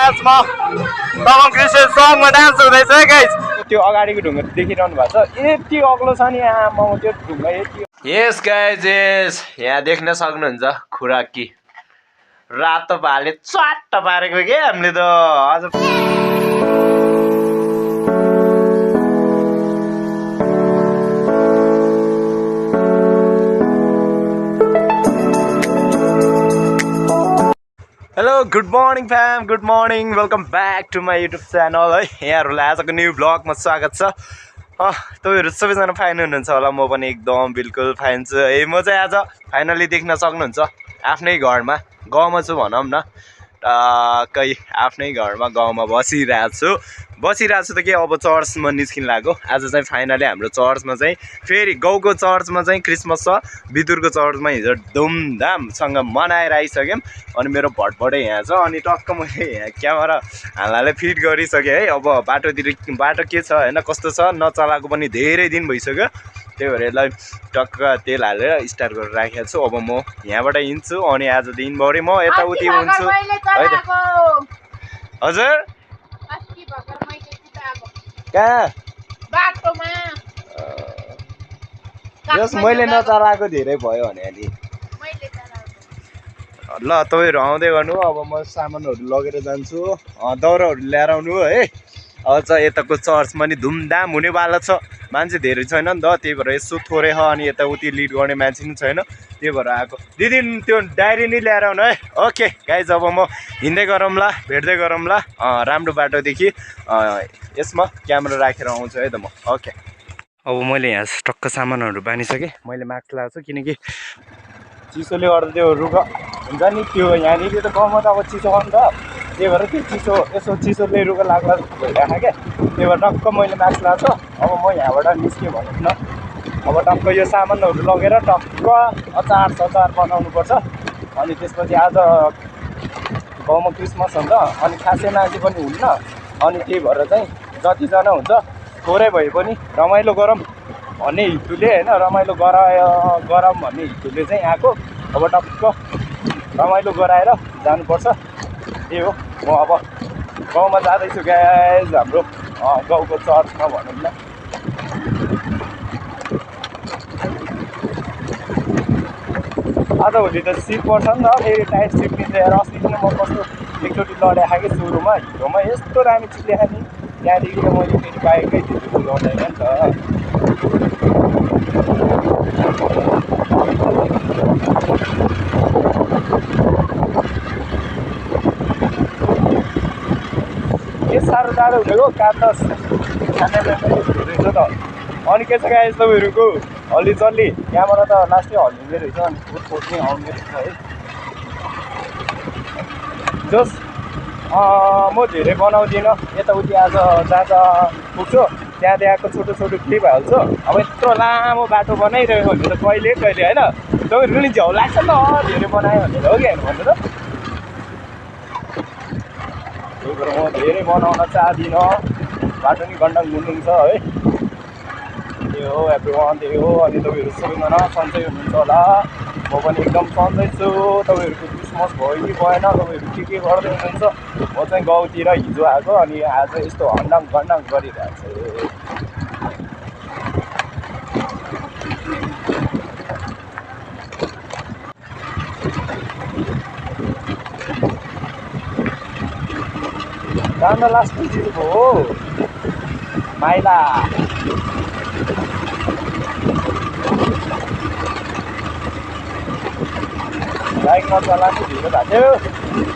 यसमा तमाम Christian सङमा dance हुँदैछ है गाइस। त्यो अगाडिको ढुङ्गा देखिरहनु भएको छ, यति अग्लो छ नि आमा त्यो ढुङ्गा यति। यस गाइस यस, यहाँ देख्न सक्नुहुन्छ खुराकी रातो भाले च्वाट्ट पारेको के हामीले त आज। Hello good morning fam, good morning, welcome back to my YouTube channel है। यहाँहरूलाई आजको न्यू ब्लगमा स्वागत छ। तपाईँहरू सबैजना फाइन हुनुहुन्छ होला, म पनि एकदम बिल्कुल फाइन छु है। म चाहिँ आज फाइनली देख्न सक्नुहुन्छ आफ्नै घरमा, गाउँमा छु भनौँ न, टक्कै आफ्नै घरमा गाउँमा बसिरहेको छु त के, अब चर्चमा निस्किन लाग्यो। आज चाहिँ फाइनली हाम्रो चर्चमा चाहिँ फेरि गाउँको चर्चमा चाहिँ क्रिसमस छ। बिदुरको चर्चमा हिजो धुमधामसँग मनाएर आइसक्यौँ अनि मेरो भटभटै यहाँ छ। अनि टक्क मैले यहाँ क्यामेरा हाल्नाले फिट गरिसकेँ है। अब बाटो के छ होइन, कस्तो छ नचलाएको पनि धेरै दिन भइसक्यो, त्यही भएर यसलाई टक्क तेल हालेर स्टार्ट गरेर राखेको छु। अब म यहाँबाट हिँड्छु अनि आज दिनभरि म यताउति हुन्छु है त। हजुर कहाँ जस मैले नचलाएको धेरै भयो भने अलि ल। तपाईँहरू आउँदै गर्नु, अब म सामानहरू लगेर जान्छु, दौराहरू ल्याएर आउनु है। अझ यताको चर्चमा नि धुमधाम हुनेवाला छ, मान्छे धेरै छैन नि त, त्यही भएर यसो थोरै छ। अनि यताउति लिड गर्ने मान्छे पनि छैन, त्यही भएर आएको। दिदी त्यो डायरी नै ल्याएर आउनु है। ओके गाइज, अब म हिँड्दै गरौँला, भेट्दै गरौँला राम्रो बाटोदेखि। यसमा क्यामेरा राखेर आउँछु है त म। ओके, अब मैले यहाँ टक्क सामानहरू बानिसकेँ। मैले मास्क लगाएको छु किनकि चिसोले गर्दा त्यो रुख हुन्छ नि, त्यो यहाँनिर त गाउँमा त अब चिसो हो नि त, त्यही भएर त्यो चिसो यसो चिसोले रुख लाग्ला भइरहेको क्या, त्यही भएर टक्क मैले मास्क लगाएको छु। अब म यहाँबाट निस्केँ भनौँ न। अब टक्क यो सामानहरू लगेर टक्क अचार बनाउनुपर्छ। अनि त्यसपछि आज गाउँमा क्रिसमस हुन्छ अनि खासै मान्छे पनि हुन्न, अनि त्यही भएर चाहिँ जतिजना हुन्छ थोरै भए पनि रमाइलो गरौँ भन्ने हितुले होइन, रमाइलो गरौँ भन्ने हितुले चाहिँ आएको। अब टक्क रमाइलो गराएर जानुपर्छ, त्यही हो। म अब गाउँमा जाँदैछु गाइज, हाम्रो गाउँको चर्चमा भनौँ न। आजभोलि त सिट पर्छ नि त, फेरि टाइट सिट लिन्छ यार। अस्ति पनि म कस्तो एकचोटि लडेको खाएँ कि सुरुमा हिरोमा, यस्तो दामी सिट ल्याएँ नि, त्यहाँदेखि त मैले फेरि बाइकै झिटो लड्दैन नि त। के साह्रो टाढो हुनेको काम त रहेछ त। अनि के छ गाइस तपाईँहरूको हल्ली क्यामेरा त लास्टै हल्लिँदै रहेछ, अनि खोज्ने आउने रहेछ है। जस म धेरै बनाउँदिनँ, यताउति आज जहाँ पुग्छु त्यहाँ त्यहाँको छोटो क्लिप हाल्छु। अब यत्रो लामो बाटो बनाइरहेको भने त कहिले होइन, तपाईँहरू पनि झ्याउ लाग्छ नि त धेरै बनायो भनेर, हो कि होइन भन्नु त। त्यही भएर म धेरै बनाउन चाहदिनँ, बाटो नि गन्डङ गुन्डुङ छ है। त्यही हो एभ्रिवान, त्यही हो। अनि तपाईँहरू सबैजना सन्चै हुनुहुन्छ होला, म पनि एकदम सन्चै छु। तपाईँहरूको क्रिसमस भयो कि भएन, तपाईँहरू के गर्दै हुनुहुन्छ? म चाहिँ गाउँतिर हिजो आएको, अनि आज यस्तो हन्डङ गन्डङ गरिरहेको छु। जान लास्ट चिज हो माइला। बाइक नचलाएको ढिलो भएको थियो,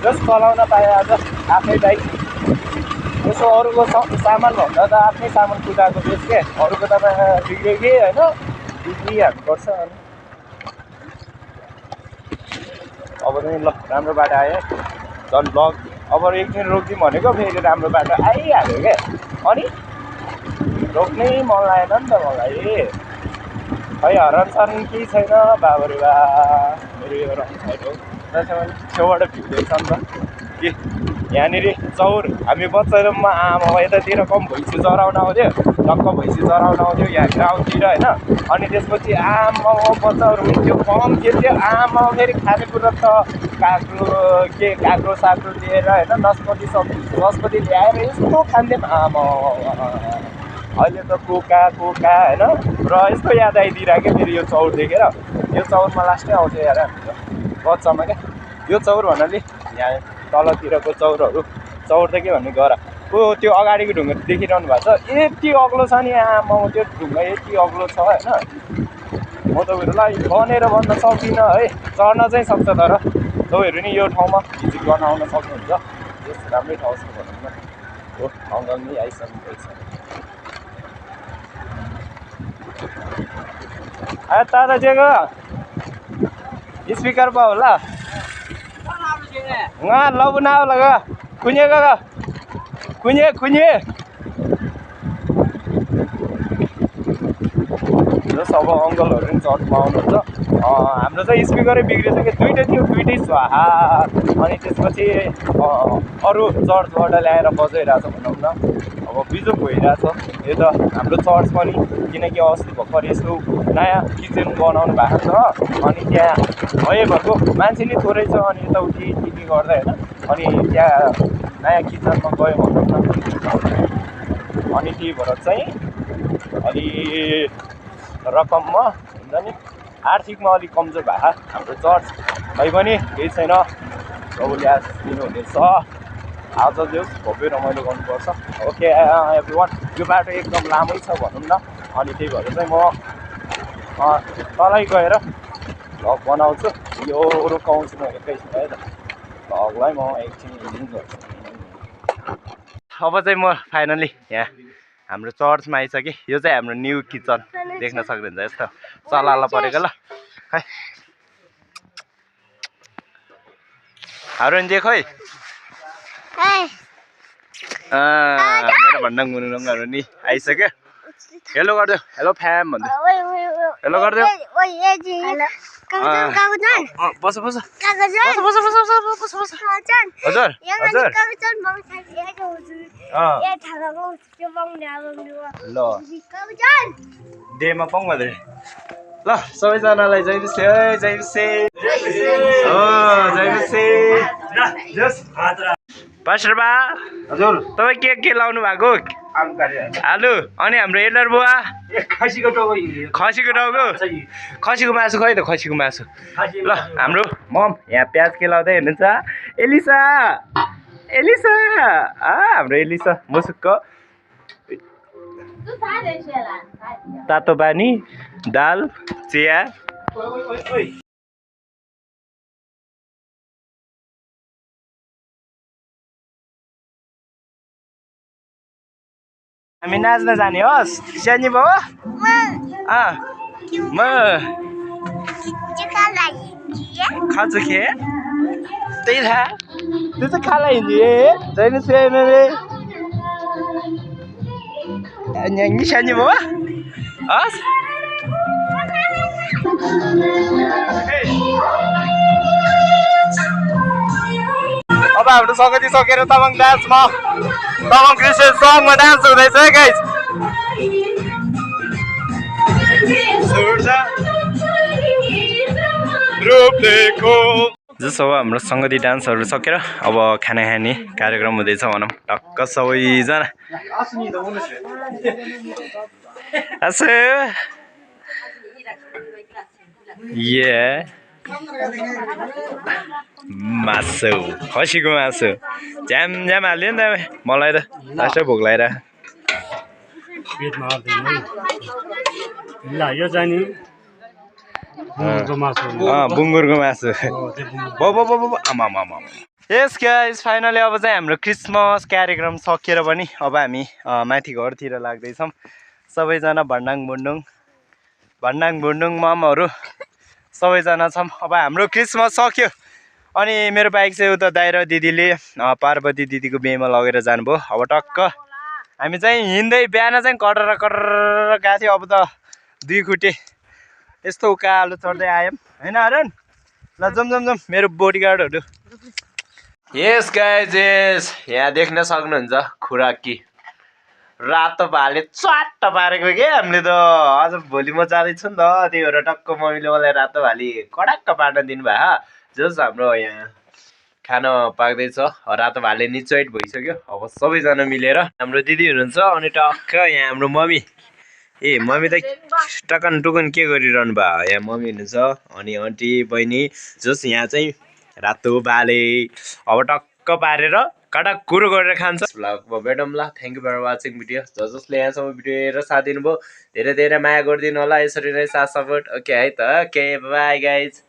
जस चलाउन पाएँ आज आफ्नै बाइक। यसो अरूको सामान भन्दा त आफ्नै सामान कुदाएको बेस के, अरूको त बिग्रियो कि होइन, बिग्रिहाल्नुपर्छ। अनि अब चाहिँ ल राम्रो बाटो आयो झन् ब्लग। अब एकदिन रोकिदिउँ भनेको फेरि राम्रो बाटो आइहाल्यो क्या, अनि रोक्नै मन लागेन नि त मलाई। खै हरान केही छैन बाबरे बा, मेरो यो रङ साइड हो छेउबाट भ्यू देख्छ नि त कि यहाँनिर चौर हामी बच्चा रुममा आमा यतातिर कम भैँसी चराउन आउँथ्यो, टक्क भैँसी चराउन आउँथ्यो यहाँ ग्राउन्डतिर होइन। अनि त्यसपछि आमा बच्चाहरू हुन्थ्यो कम खेल्थ्यो आमा फेरि खानेकुरा त काँक्रो साक्रो लिएर होइन नस्पति ल्याएर यस्तो खान्थ्यौँ आमा। अहिले त कोका होइन र यस्तो याद आइदिइरहेको फेरि यो चौर देखेर। यो चौरमा लास्टै आउँथ्यो यार हाम्रो बच्चामा क्या। यो चौर भन्नाले यहाँ तलतिरको चौरहरू चौर त के भन्ने गर त्यो अगाडिको ढुङ्गा देखिरहनु भएको छ यति अग्लो छ नि आमा त्यो ढुङ्गा यति अग्लो छ होइन। म तपाईँहरूलाई भनेर भन्न सक्दिनँ है चढ्न चाहिँ सक्छ तर तपाईँहरू नि यो ठाउँमा भिजिट गर्न आउन सक्नुहुन्छ। यस राम्रै ठाउँ छ भनौँ न। हो अङ्कल नि आइसक्नु भएछ। तारा जेको स्पिकर पा होला लबु ना लगा खुnye गगा खुnye सब अङ्कलहरू पनि चर्चमा आउनुहुन्छ। हाम्रो चाहिँ स्पिकरै बिग्रेछ कि दुइटै थियो दुइटै स्वाहा। अनि त्यसपछि अरू चर्चबाट ल्याएर बजाइरहेछ भनौँ न। अब बिजोग भइरहेछ यो त हाम्रो चर्च पनि किनकि अस्ति भर्खर यस्तो नयाँ किचन बनाउनु भएको छ। अनि त्यहाँ भएभरको मान्छे नै थोरै छ अनि यताउति के गर्दा होइन। अनि त्यहाँ नयाँ किचनमा गयो भनौँ न। अनि त्यही भएर चाहिँ अलि रकममा हुन्छ नि आर्थिकमा अलिक कमजोर भएको हाम्रो चर्च तैपनि केही छैन प्रभुले आशिष दिनुहुनेछ। आज जो भव्य रमाइलो गर्नुपर्छ। ओके एभ्रिवान यो बाटो एकदम लामै छ भनौँ न। अनि त्यही भएर चाहिँ म तलै गएर भ्लग बनाउँछु यो रोकाउँछु म एकैछिन है त भ्लगलाई म एकछिन इन्डिङ गर्छु। अब चाहिँ म फाइनली यहाँ हाम्रो चर्चमा आइसकेँ। यो चाहिँ हाम्रो न्यू किचन देख्न सक्नुहुन्छ यस्तो चलाला परेको ल खै हारुन जे खोइ मेरो भन्दा गुरुङहरू नि आइसक्यो। हेलो गरिदेऊ हेलो फ्याम भन्दै हेलो गरिदेऊ। बस बस हजुर हजुर ल डेमा पाउँ भन्दै ल सबैजनालाई जय विशे है जय विशे हो जय विशे। पास्टर बा हजुर तपाईँ के लाउनु भएको आलु अनि हाम्रो एल्डर बुवा खसीको खसीको मासु खै त खसीको मासु ल हाम्रो मम यहाँ प्याज केलाउँदै हुनुहुन्छ एलिसा हाम्रो एलिसा मुसुक्क तातो पानी दाल चिया हामी नाच्न जाने होस् सानी बाबा म खान्छु खे त्यही थाहा त्यो चाहिँ खाला हिँड्यो जैन सुनि सानी बाबा हस् अब हाम्रो सगती सकेर तामाङ डान्समा तामाङ क्रिस्चियन सङमा डान्स हुँदैछ है गाइस। जसो अब हाम्रो सङ्गती डान्सहरू सकेर अब खाना खाने कार्यक्रम हुँदैछ भनौँ टक्क सबैजना मासु खसीको मासु झ्याम हाल्यो नि त मलाई त लास्टै भोक लागेर बुङ्गुरको मासु यस गाइस फाइनली अब चाहिँ हाम्रो क्रिसमस कार्यक्रम सकिएर पनि अब हामी माथि घरतिर लाग्दैछौँ सबैजना भण्डाङ भुन्डुङ ममहरू सबैजना छौँ। अब हाम्रो क्रिसमस सक्यो अनि मेरो बाइक चाहिँ उता दाइ र दिदीले पार्वती दिदीको बिहेमा लगेर जानुभयो। अब टक्क हामी चाहिँ हिँड्दै बिहान चाहिँ कटर गएको थियो अब त दुई खुट्टे यस्तो उकालो चढ्दै आयौँ होइन हरन ल जाउँ मेरो बोडीगार्डहरू। यस गाइज यस यहाँ देख्न सक्नुहुन्छ खुराकी रातो भाले च्वाट्ट पारेको के हामीले त अझ भोलि म जाँदैछु नि त त्यही भएर टक्क मम्मीले मलाई रातो भाले कडाक्क पार्न दिनुभयो जस हाम्रो यहाँ खाना पाक्दैछ रातो भाले निचोइट भइसक्यो अब सबैजना मिलेर हाम्रो दिदी हुनुहुन्छ अनि टक्क यहाँ हाम्रो मम्मी मम्मी त टकन टुकन के गरिरहनु भयो यहाँ मम्मी हुनुहुन्छ अनि आन्टी बहिनी जस यहाँ चाहिँ रातो भाले अब टक्क पारेर कडक कुरो गरेर खान्छ भ्लगमा भेटौँ ल thank you for watching video जसले यहाँसम्म भिडियो हेरेर साथ दिनुभयो धेरै धेरै माया गरिदिनु होला यसरी नै साथ सपोर्ट ओके है त ओके बाई गाइज